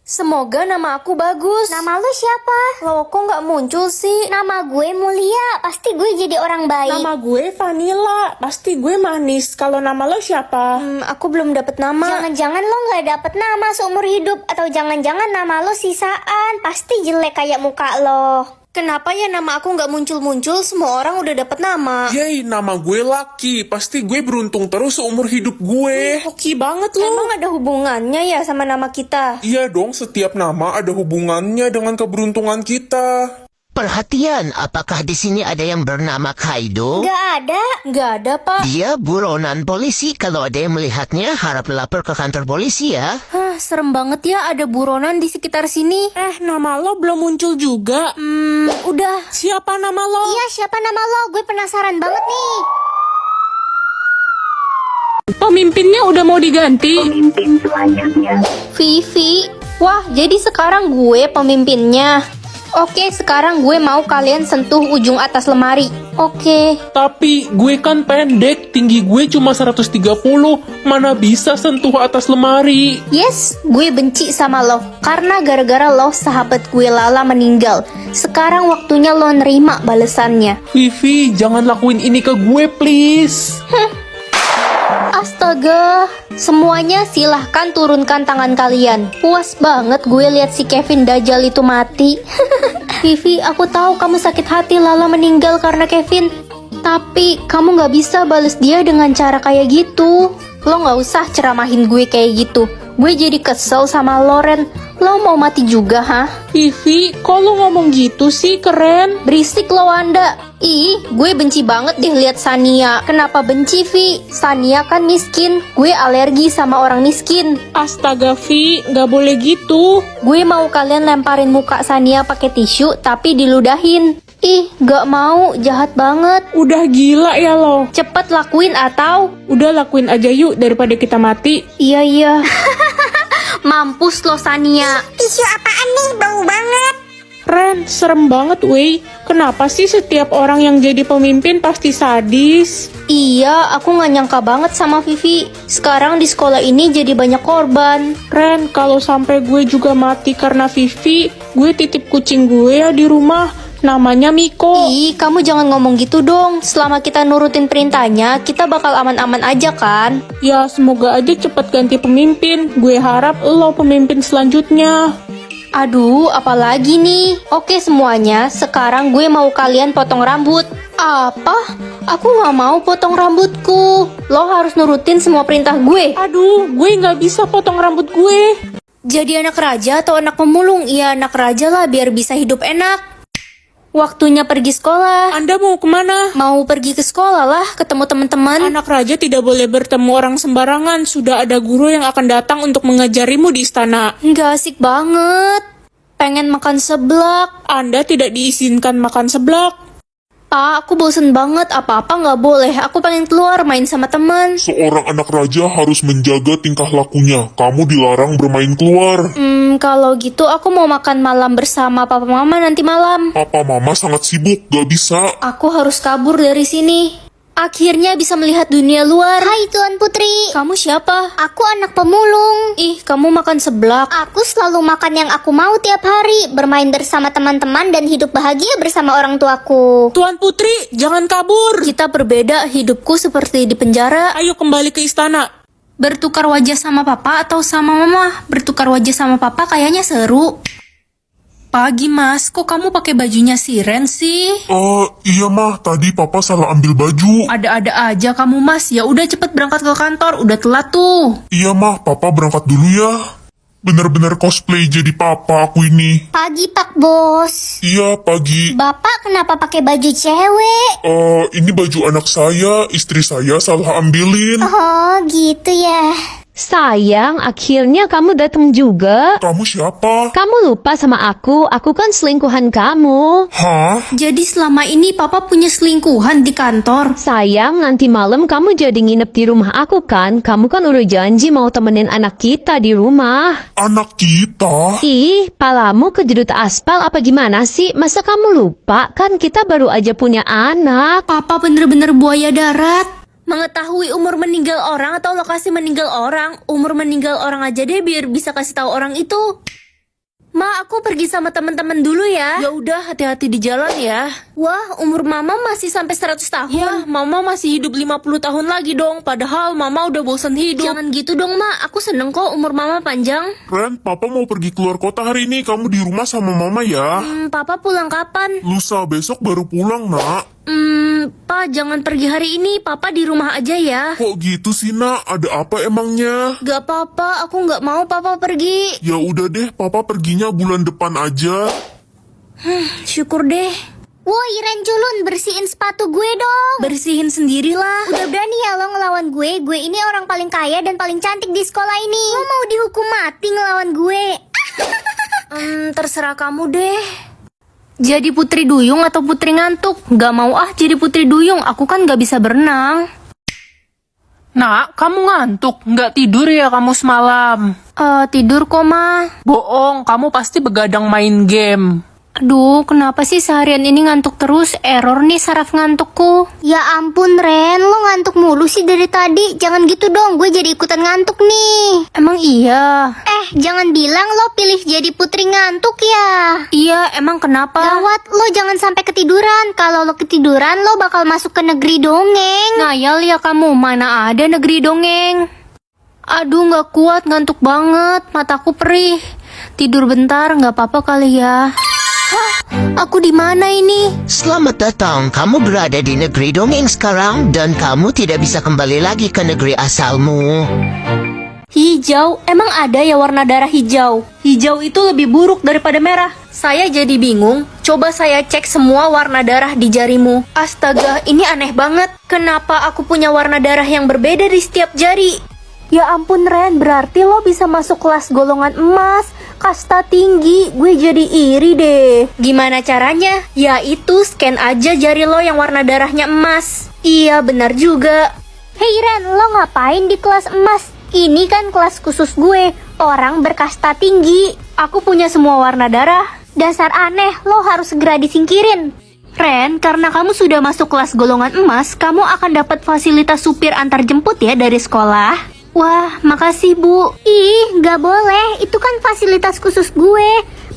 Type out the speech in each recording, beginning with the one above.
Semoga nama aku bagus. Nama lu siapa? Loh, kok nggak muncul sih? Nama gue Mulia, pasti gue jadi orang baik. Nama gue Vanilla, pasti gue manis. Kalau nama lo siapa? Aku belum dapet nama. Jangan-jangan lo nggak dapet nama seumur hidup, atau jangan-jangan nama lo sisaan, pasti jelek kayak muka lo. Kenapa ya nama aku nggak muncul-muncul? Semua orang udah dapet nama. Yeay, nama gue Lucky. Pasti gue beruntung terus seumur hidup gue. Hoki banget lo. Emang ada hubungannya ya sama nama kita? Iya dong, setiap nama ada hubungannya dengan keberuntungan kita. Perhatian, apakah di sini ada yang bernama Kaido? Nggak ada. Nggak ada, Pak. Dia buronan polisi. Kalau ada yang melihatnya, harap lapor ke kantor polisi ya. Hah, serem banget ya ada buronan di sekitar sini. Nama lo belum muncul juga. Udah. Siapa nama lo? Iya, siapa nama lo? Gue penasaran banget nih. Pemimpinnya udah mau diganti. Vivi. Wah, jadi sekarang gue pemimpinnya. Oke, sekarang gue mau kalian sentuh ujung atas lemari. Oke. Tapi gue kan pendek, tinggi gue cuma 130. Mana bisa sentuh atas lemari? Yes, gue benci sama lo. Karena gara-gara lo sahabat gue Lala meninggal. Sekarang waktunya lo nerima balesannya. Vivi, jangan lakuin ini ke gue, please. Astaga, semuanya silahkan turunkan tangan kalian. Puas banget gue lihat si Kevin Dajjal itu mati. Vivi, aku tahu kamu sakit hati Lala meninggal karena Kevin. Tapi kamu gak bisa bales dia dengan cara kayak gitu. Lo gak usah ceramahin gue kayak gitu. Gue jadi kesel sama Loren. Lo mau mati juga, ha? Vivi, kok lo ngomong gitu sih, keren? Berisik lo, Wanda. Ih, gue benci banget deh lihat Sania. Kenapa benci, Vi? Sania kan miskin. Gue alergi sama orang miskin. Astaga, Vi, gak boleh gitu. Gue mau kalian lemparin muka Sania pakai tisu, tapi diludahin. Ih, gak mau. Jahat banget. Udah gila ya lo. Cepet lakuin atau... Udah lakuin aja yuk daripada kita mati. Iya. Mampus lo, Sania. Tisu apaan nih? Bau banget. Ren, serem banget weh. Kenapa sih setiap orang yang jadi pemimpin pasti sadis? Iya, aku gak nyangka banget sama Vivi. Sekarang di sekolah ini jadi banyak korban. Ren, kalau sampai gue juga mati karena Vivi, gue titip kucing gue ya di rumah. Namanya Miko. Ih, kamu jangan ngomong gitu dong. Selama kita nurutin perintahnya, kita bakal aman-aman aja kan? Ya, semoga aja cepet ganti pemimpin. Gue harap lo pemimpin selanjutnya. Aduh, apalagi nih? Oke semuanya, sekarang gue mau kalian potong rambut. Apa? Aku gak mau potong rambutku. Lo harus nurutin semua perintah gue. Aduh, gue gak bisa potong rambut gue. Jadi anak raja atau anak pemulung? Ya anak raja lah biar bisa hidup enak. Waktunya pergi sekolah. Anda mau kemana? Mau pergi ke sekolah lah, ketemu teman-teman. Anak raja tidak boleh bertemu orang sembarangan. Sudah ada guru yang akan datang untuk mengajarimu di istana. Nggak asik banget. Pengen makan seblak. Anda tidak diizinkan makan seblak. Pak, aku bosen banget. Apa-apa nggak boleh. Aku pengen keluar main sama teman. Seorang anak raja harus menjaga tingkah lakunya. Kamu dilarang bermain keluar. Kalau gitu aku mau makan malam bersama papa mama nanti malam. Papa mama sangat sibuk, gak bisa. Aku harus kabur dari sini. Akhirnya bisa melihat dunia luar. Hai Tuan Putri. Kamu siapa? Aku anak pemulung. Ih, kamu makan seblak. Aku selalu makan yang aku mau tiap hari, bermain bersama teman-teman dan hidup bahagia bersama orang tuaku. Tuan Putri, jangan kabur. Kita berbeda, hidupku seperti di penjara. Ayo kembali ke istana. Bertukar wajah sama papa atau sama mama? Bertukar wajah sama papa kayaknya seru. Pagi mas, kok kamu pakai bajunya siren sih? Iya mah, tadi papa salah ambil baju. Ada-ada aja kamu mas, ya udah cepet berangkat ke kantor, udah telat tuh. Iya mah, papa berangkat dulu ya. Bener-bener cosplay jadi papa aku ini. Pagi Pak Bos. Iya, pagi. Bapak kenapa pakai baju cewek? Ini baju anak saya, istri saya salah ambilin. Oh gitu ya. Sayang, akhirnya kamu datang juga. Kamu siapa? Kamu lupa sama aku kan selingkuhan kamu. Hah? Jadi selama ini papa punya selingkuhan di kantor. Sayang, nanti malam kamu jadi nginep di rumah aku kan? Kamu kan udah janji mau temenin anak kita di rumah. Anak kita? Ih, palamu kejedut aspal apa gimana sih? Masa kamu lupa? Kan kita baru aja punya anak. Papa bener-bener buaya darat. Mengetahui umur meninggal orang atau lokasi meninggal orang. Umur meninggal orang aja deh biar bisa kasih tahu orang itu. Ma, aku pergi sama teman-teman dulu ya. Ya udah, hati-hati di jalan ya. Wah, umur mama masih sampai 100 tahun. Ya, mama masih hidup 50 tahun lagi dong. Padahal mama udah bosan hidup. Jangan gitu dong, Ma. Aku seneng kok umur mama panjang. Ren, papa mau pergi keluar kota hari ini. Kamu di rumah sama mama ya. Papa pulang kapan? Lusa besok baru pulang, nak. Pa, jangan pergi hari ini. Papa di rumah aja ya. Kok gitu sih, nak? Ada apa emangnya? Gak apa-apa, aku gak mau papa pergi. Ya udah deh, papa perginya bulan depan aja. Syukur deh. Woi Ren culun, bersihin sepatu gue dong. Bersihin sendirilah. Udah berani ya lo ngelawan gue? Gue ini orang paling kaya dan paling cantik di sekolah ini. Lo mau dihukum mati ngelawan gue? Terserah kamu deh. Jadi putri duyung atau putri ngantuk? Gak mau ah jadi putri duyung, aku kan gak bisa berenang. Nak, kamu ngantuk? Nggak tidur ya kamu semalam? Tidur kok, Ma. Bohong, kamu pasti begadang main game. Aduh, kenapa sih seharian ini ngantuk terus? Error nih saraf ngantukku. Ya ampun Ren, lo ngantuk mulu sih dari tadi. Jangan gitu dong, gue jadi ikutan ngantuk nih. Emang iya? Jangan bilang lo pilih jadi putri ngantuk ya. Iya, emang kenapa? Gawat, lo jangan sampai ketiduran. Kalau lo ketiduran, lo bakal masuk ke negeri dongeng. Ngayal ya kamu, mana ada negeri dongeng. Aduh, gak kuat, ngantuk banget. Mataku perih. Tidur bentar, gak apa-apa kali ya. Hah? Aku di mana ini? Selamat datang, kamu berada di negeri dongeng sekarang dan kamu tidak bisa kembali lagi ke negeri asalmu. Hijau? Emang ada ya warna darah hijau? Hijau itu lebih buruk daripada merah. Saya jadi bingung. Coba saya cek semua warna darah di jarimu. Astaga, ini aneh banget. Kenapa aku punya warna darah yang berbeda di setiap jari? Ya ampun Ren, berarti lo bisa masuk kelas golongan emas, kasta tinggi. Gue jadi iri deh. Gimana caranya? Ya itu, scan aja jari lo yang warna darahnya emas. Iya, benar juga. Hei Ren, lo ngapain di kelas emas? Ini kan kelas khusus gue, orang berkasta tinggi. Aku punya semua warna darah. Dasar aneh, lo harus segera disingkirin. Ren, karena kamu sudah masuk kelas golongan emas, kamu akan dapat fasilitas supir antar jemput ya dari sekolah. Wah, makasih Bu. Ih, gak boleh, itu kan fasilitas khusus gue.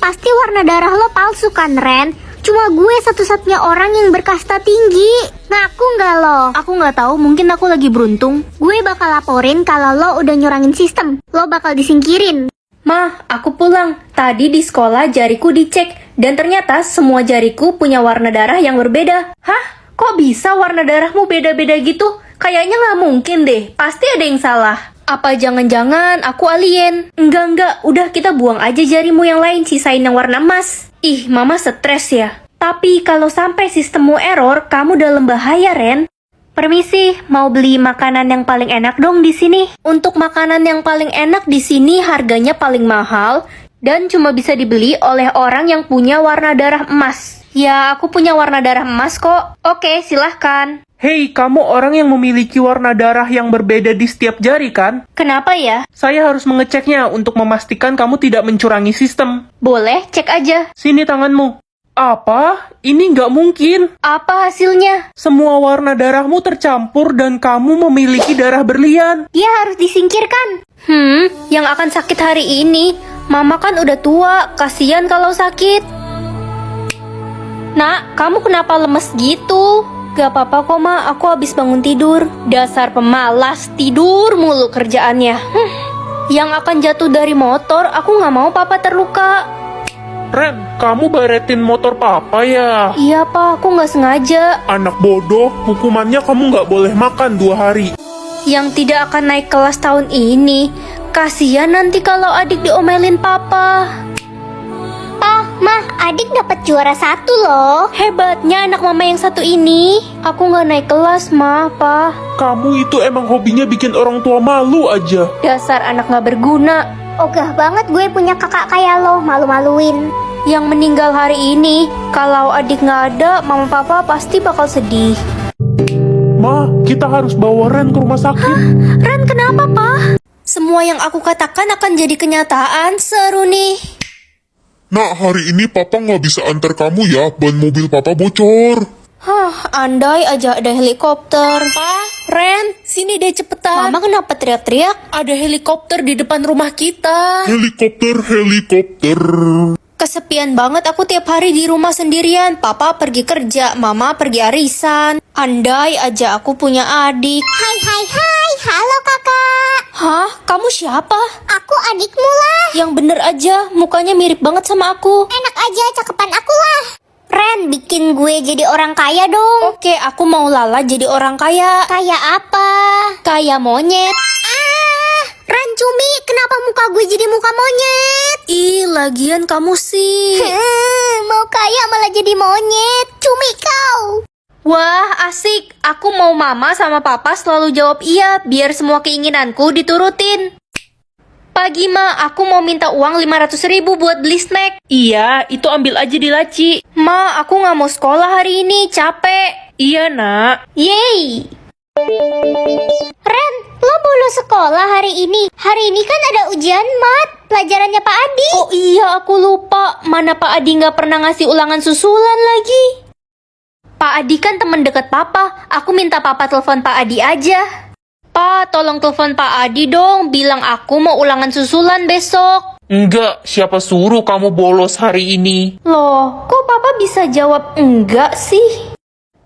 Pasti warna darah lo palsu kan Ren? Cuma gue satu-satunya orang yang berkasta tinggi. Ngaku gak lo? Aku nggak tahu, mungkin aku lagi beruntung. Gue bakal laporin kalau lo udah nyurangin sistem. Lo bakal disingkirin. Mah, aku pulang. Tadi di sekolah jariku dicek, dan ternyata semua jariku punya warna darah yang berbeda. Hah? Kok bisa warna darahmu beda-beda gitu? Kayaknya nggak mungkin deh, pasti ada yang salah. Apa jangan-jangan aku alien? Enggak, udah kita buang aja jarimu yang lain, sisain yang warna emas. Ih, mama stres ya. Tapi kalau sampai sistemmu error, kamu dalam bahaya, Ren. Permisi, mau beli makanan yang paling enak dong di sini. Untuk makanan yang paling enak di sini harganya paling mahal dan cuma bisa dibeli oleh orang yang punya warna darah emas. Ya, aku punya warna darah emas kok. Oke, silahkan. Hei, kamu orang yang memiliki warna darah yang berbeda di setiap jari kan? Kenapa ya? Saya harus mengeceknya untuk memastikan kamu tidak mencurangi sistem. Boleh, cek aja. Sini tanganmu. Apa? Ini nggak mungkin. Apa hasilnya? Semua warna darahmu tercampur dan kamu memiliki darah berlian. Dia harus disingkirkan. Yang akan sakit hari ini. Mama kan udah tua, kasihan kalau sakit. Nak, kamu kenapa lemes gitu? Gak apa-apa kok Ma, aku habis bangun tidur. Dasar pemalas, tidur mulu kerjaannya. Yang akan jatuh dari motor, aku gak mau papa terluka. Ren, kamu baretin motor papa ya? Iya Pa, aku gak sengaja. Anak bodoh, hukumannya kamu nggak boleh makan 2 hari. Yang tidak akan naik kelas tahun ini. Kasihan nanti kalau adik diomelin papa. Mah, adik dapat juara 1 loh. Hebatnya anak mama yang satu ini. Aku gak naik kelas, Ma, Pa. Kamu itu emang hobinya bikin orang tua malu aja. Dasar anak gak berguna. Ogah banget gue punya kakak kayak lo, malu-maluin. Yang meninggal hari ini, kalau adik gak ada, mama papa pasti bakal sedih. Ma, kita harus bawa Ren ke rumah sakit. Ren, kenapa, Pa? Semua yang aku katakan akan jadi kenyataan. Seru nih. Nak, hari ini papa nggak bisa antar kamu ya, ban mobil papa bocor. Andai aja ada helikopter. Pa, Ren, sini deh cepetan. Mama kenapa teriak-teriak? Ada helikopter di depan rumah kita. Helikopter. Kesepian banget aku tiap hari di rumah sendirian. Papa pergi kerja, mama pergi arisan. Andai aja aku punya adik. Hai, halo kakak. Hah? Kamu siapa? Aku adikmu lah. Yang bener aja, mukanya mirip banget sama aku. Enak aja, cakepan aku lah. Ren, bikin gue jadi orang kaya dong. Oke, aku mau Lala jadi orang kaya. Kayak apa? Kayak monyet. Ren, cumi, kenapa muka gue jadi muka monyet? Ih, lagian kamu sih. Mau kaya malah jadi monyet. Cumi kau. Wah, asik. Aku mau mama sama papa selalu jawab iya, biar semua keinginanku diturutin. Pagi, Ma, aku mau minta uang 500.000 buat beli snack. Iya, itu ambil aja di laci. Ma, aku nggak mau sekolah hari ini, capek. Iya, nak. Yeay. Ren, lo bolos sekolah hari ini. Hari ini kan ada ujian mat, pelajarannya Pak Adi. Oh iya, aku lupa. Mana Pak Adi nggak pernah ngasih ulangan susulan lagi. Pak Adi kan temen deket Papa. Aku minta Papa telepon Pak Adi aja. Pa, tolong telepon Pak Adi dong. Bilang aku mau ulangan susulan besok. Enggak, siapa suruh kamu bolos hari ini? Loh, kok Papa bisa jawab enggak sih?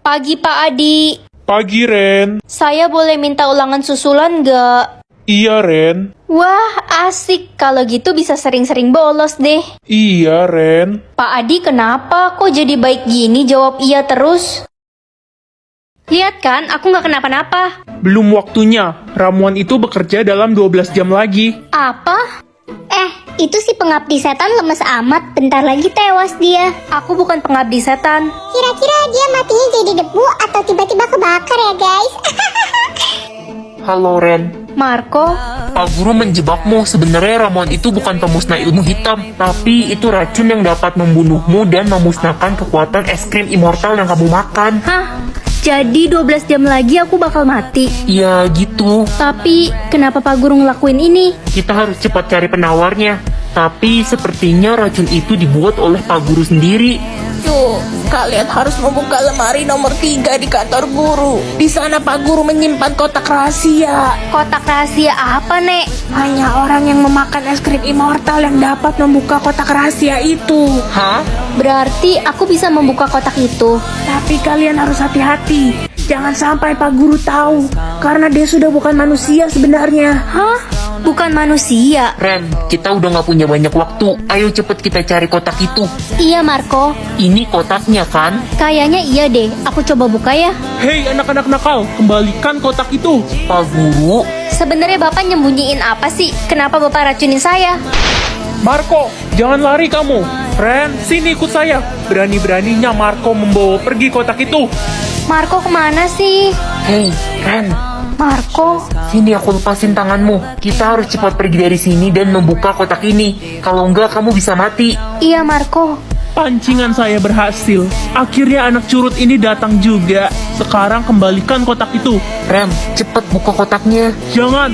Pagi Pak Adi. Pagi, Ren. Saya boleh minta ulangan susulan nggak? Iya, Ren. Wah, asik. Kalau gitu bisa sering-sering bolos deh. Iya, Ren. Pak Adi kenapa? Kok jadi baik gini jawab iya terus? Lihat kan, aku nggak kenapa-napa. Belum waktunya. Ramuan itu bekerja dalam 12 jam lagi. Apa? Itu si pengabdi setan lemes amat, bentar lagi tewas dia. Aku bukan pengabdi setan. Kira-kira dia matinya jadi debu atau tiba-tiba kebakar ya guys? Halo, Ren. Marco, Pak Guru menjebakmu. Sebenarnya ramuan itu bukan pemusnah ilmu hitam, tapi itu racun yang dapat membunuhmu dan memusnahkan kekuatan es krim immortal yang kamu makan. hah? Jadi 12 jam lagi aku bakal mati. Ya gitu. Tapi kenapa Pak Guru ngelakuin ini? Kita harus cepat cari penawarnya. Tapi sepertinya racun itu dibuat oleh Pak Guru sendiri. Yuk, kalian harus membuka lemari nomor 3 di kantor guru. Di sana Pak Guru menyimpan kotak rahasia. Kotak rahasia apa, Nek? Hanya orang yang memakan es krim immortal yang dapat membuka kotak rahasia itu. Hah? Berarti aku bisa membuka kotak itu. Tapi kalian harus hati-hati. Jangan sampai Pak Guru tahu, karena dia sudah bukan manusia sebenarnya. Hah? Bukan manusia? Ren, kita udah gak punya banyak waktu. Ayo cepet kita cari kotak itu. Iya, Marco. Ini kotaknya kan? Kayaknya iya deh. Aku coba buka ya. Hei anak-anak nakal, kembalikan kotak itu. Pak Guru. Sebenarnya Bapak nyembunyiin apa sih? Kenapa Bapak racunin saya? Marco, jangan lari kamu. Ren, sini ikut saya. Berani-beraninya Marco membawa pergi kotak itu. Marco kemana sih? Hei, Ren. Marco, Sini aku lepasin tanganmu. Kita harus cepat pergi dari sini dan membuka kotak ini. Kalau enggak kamu bisa mati. iya Marco. Pancingan saya berhasil. Akhirnya anak curut ini datang juga. Sekarang kembalikan kotak itu. Ren, cepat buka kotaknya. Jangan.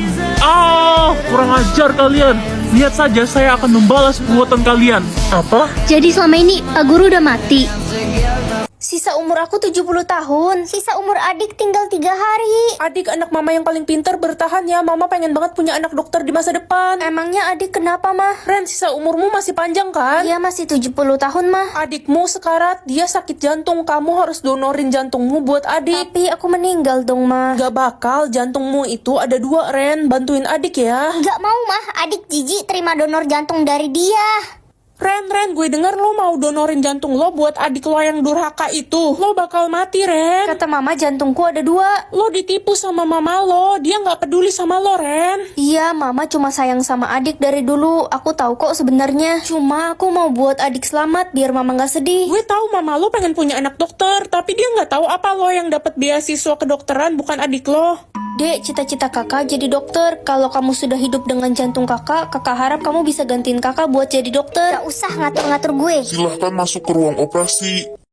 Kurang ajar kalian. Lihat saja saya akan membalas perbuatan kalian. Apa? Jadi selama ini Pak Guru udah mati. Sisa umur aku 70 tahun. Sisa umur adik tinggal 3 hari. Adik anak mama yang paling pintar, bertahan ya. Mama pengen banget punya anak dokter di masa depan. Emangnya adik kenapa, Mah? Ren, sisa umurmu masih panjang kan? Iya masih 70 tahun, Mah. Adikmu sekarat, dia sakit jantung. Kamu harus donorin jantungmu buat adik. Tapi aku meninggal dong, Mah. Gak bakal, jantungmu itu ada 2, Ren. Bantuin adik ya. Gak mau mah, adik jijik terima donor jantung dari dia. Ren, gue denger lo mau donorin jantung lo buat adik lo yang durhaka itu. Lo bakal mati, Ren. Kata Mama jantungku ada 2. Lo ditipu sama mama lo. Dia gak peduli sama lo, Ren. Iya, Mama cuma sayang sama adik dari dulu. Aku tahu kok sebenarnya. Cuma aku mau buat adik selamat biar Mama gak sedih. Gue tahu mama lo pengen punya anak dokter, tapi dia gak tahu apa lo yang dapat beasiswa kedokteran bukan adik lo. Dek, cita-cita kakak jadi dokter. Kalau kamu sudah hidup dengan jantung kakak harap kamu bisa gantiin kakak buat jadi dokter. Gak usah ngatur-ngatur gue. Silahkan masuk ke ruang operasi.